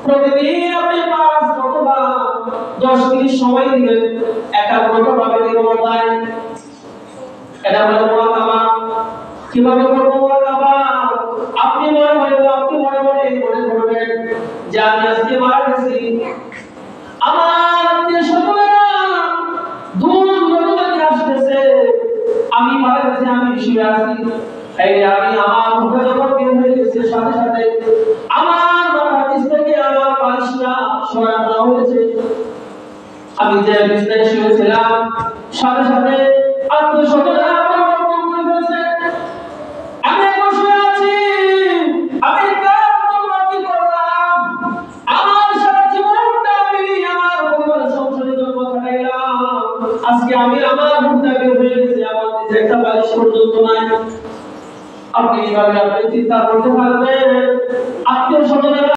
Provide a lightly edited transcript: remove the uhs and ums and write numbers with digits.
প্রতিদিন আপনি 5 অথবা 10 মিনিট সময় দিবেন একাগ্রতাভাবে নিরবতায়। এটা হলো মুরাকাবা। কিভাবে করব মুরাকাবা? আপনি মনে করবেন যে আমি আজকে মারা গেছি, আমার আত্মীয়-স্বজনেরা দূর দূরান্ত থেকে আসতেছে, আমি মারা গেছি, আমি শুয়ে আছি। এই আমি আমার মুখে যখন বের হয়ে গেছে, সাথে সাথে আমার মাথার নিচ থেকে আমার পাশটা সরানো দেওয়া হয়েছে। আমি যে বিছানায় শুয়েছিলাম, সাথে সাথে আত্মীয়-স্বজনেরা আমার গঠন করে ফেলছে। আমি এখন শুয়ে আছি, আমি কার জন্য কি করলাম? আমার সারা জীবনটা আমি আমার পরিবারের সংসারের জন্য খাটাইলাম। আজকে আমি আমার মুখটা বের হয়ে গেছে, আমার নিজে একটা বালিশ পর্যন্ত নাই। আপনি এইভাবে আপনি চিন্তা করতে পারবেন, আত্মীয়-স্বজনেরা